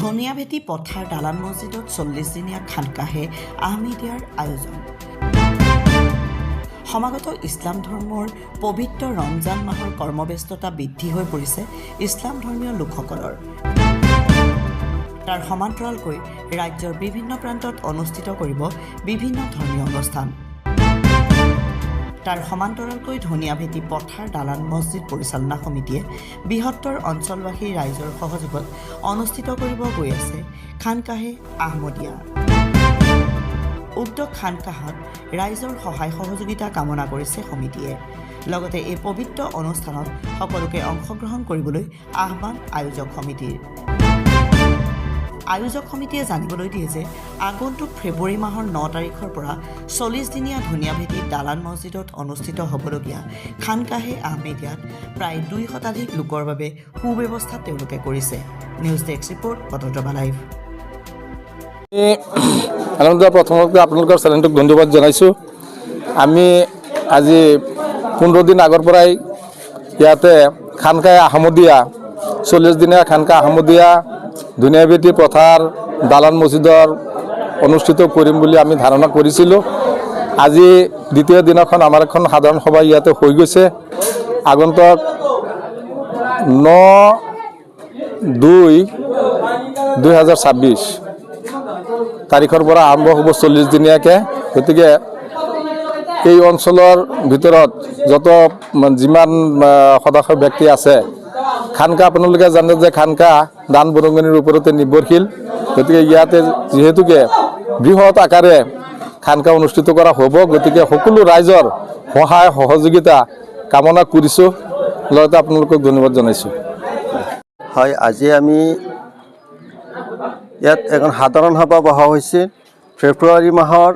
ধনিয়াভেটি পথাৰ দালান মছজিদত 40 দিনীয়া খানকাহে আহমেদিয়াৰ আয়োজন। সমাগত ইছলাম ধৰ্মৰ পবিত্ৰ ৰমজান মাহৰ কৰ্মব্যস্ততা বৃদ্ধি হৈ পৰিছে ইছলাম ধৰ্মীয় লোকসকলৰ। তাৰ সমান্তৰালকৈ ৰাজ্যৰ বিভিন্ন প্ৰান্তত অনুষ্ঠিত কৰিব বিভিন্ন ধৰ্মীয় অনুষ্ঠান। তাৰ সমান্তৰালকৈ ধনিয়াভেটি পথাৰ দালান মছজিদ পৰিচালনা সমিতিয়ে বৃহত্তৰ অঞ্চলবাসী ৰাইজৰ সহযোগত অনুষ্ঠিত কৰিব গৈ আছে খানকাহে আহমদিয়া। উক্ত খানকাহত ৰাইজৰ সহায় সহযোগিতা কামনা কৰিছে সমিতিয়ে। লগতে এই পবিত্ৰ অনুষ্ঠানত সকলোকে অংশগ্ৰহণ কৰিবলৈ আহ্বান আয়োজক সমিতিৰ। আয়োজক সমিতিয়ে জানিবলৈ দিয়ে যে আগন্তুক ফেব্ৰুৱাৰী মাহৰ 9 তাৰিখৰ পৰা 40 দিনীয়া ধনিয়াভেটি দালান মছজিদত অনুষ্ঠিত হ'বলগীয়া খানকাহে আহমেদিয়াত প্ৰায় 2 শতাধিক লোকৰ বাবে সুব্যৱস্থা তেওঁলোকে কৰিছে। News desk report Batadrava live. প্ৰথমতে আপোনালোকৰ চেনেলটোক ধন্যবাদ জনাইছোঁ। আমি আজি 15 দিন আগৰ পৰাই ইয়াতে খানকাহে আহমদিয়া 40 দিনীয়া খানকাহে আহমদিয়া ধনিয়াভেটি পথাৰ দালান মছজিদৰ অনুষ্ঠিত কৰিম বুলি আমি ধাৰণা কৰিছিলোঁ। আজি দ্বিতীয় দিনাখন আমাৰ এখন সাধাৰণ সভা ইয়াতে হৈ গৈছে। আগন্তুক 9/2/2026 তাৰিখৰ পৰা আৰম্ভ হ'ব 40 দিনীয়াকৈ। গতিকে এই অঞ্চলৰ ভিতৰত যিমান সদস্য ব্যক্তি আছে, খানকা আপোনালোকে জানে যে খানকা দান বৰঙণিৰ ওপৰতে নিৰ্ভৰশীল। গতিকে ইয়াতে যিহেতুকে বৃহৎ আকাৰে খানকা অনুষ্ঠিত কৰা হ'ব, গতিকে সকলো ৰাইজৰ সহায় সহযোগিতা কামনা কৰিছোঁ। লগতে আপোনালোকক ধন্যবাদ জনাইছোঁ। হয়, আজি আমি ইয়াত এখন সাধাৰণ সভা বহা হৈছে। ফেব্ৰুৱাৰী মাহৰ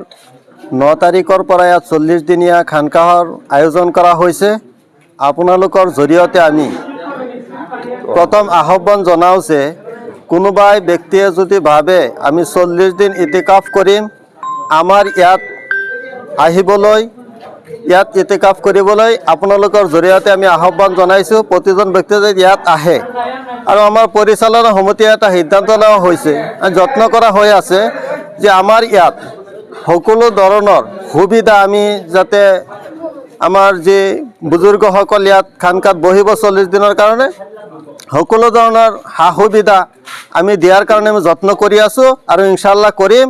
9 তাৰিখৰ পৰা ইয়াত 40 দিনীয়া খানকাহৰ আয়োজন কৰা হৈছে। আপোনালোকৰ জৰিয়তে আমি প্ৰথম আহ্বান জনাওঁ যে কোনোবাই ব্যক্তিয়ে যদি ভাবে আমি 40 দিন ইতিকাফ কৰিম, আমাৰ ইয়াত আহিবলৈ, ইয়াত ইতিকাফ কৰিবলৈ আপোনালোকৰ জৰিয়তে আমি আহ্বান জনাইছোঁ। প্ৰতিজন ব্যক্তিয়ে যদি ইয়াত আহে, আৰু আমাৰ পৰিচালনা সমিতিয়ে এটা সিদ্ধান্ত লোৱা হৈছে, যত্ন কৰা হৈ আছে যে আমাৰ ইয়াত সকলো ধৰণৰ সুবিধা আমি যাতে আমাৰ যি বুজুৰ্গসকল ইয়াত খানকাত বহিব 40 দিনৰ কাৰণে, সকলো ধৰণৰ সা সুবিধা আমি দিয়াৰ কাৰণে আমি যত্ন কৰি আছোঁ আৰু ইনশাআল্লাহ কৰিম।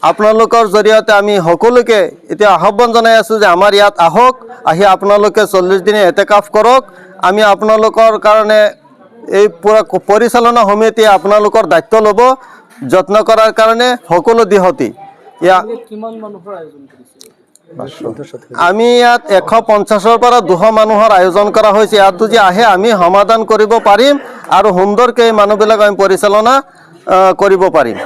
আপোনালোকৰ জৰিয়তে আমি সকলোকে এতিয়া আহ্বান জনাই আছোঁ যে আমাৰ ইয়াত আহক, আহি আপোনালোকে 40 দিনে ইতিকাফ কৰক। আমি আপোনালোকৰ কাৰণে এই পুৰা পৰিচালনা সমিতিয়ে আপোনালোকৰ দায়িত্ব ল'ব যত্ন কৰাৰ কাৰণে সকলো দিশতে। আমি ইয়াত 150ৰ পৰা 200 মানুহৰ আয়োজন কৰা হৈছে। ইয়াত যদি আহে আমি সমাধান কৰিব পাৰিম আৰু সুন্দৰকৈ মানুহবিলাক আমি পৰিচালনা কৰিব পাৰিম।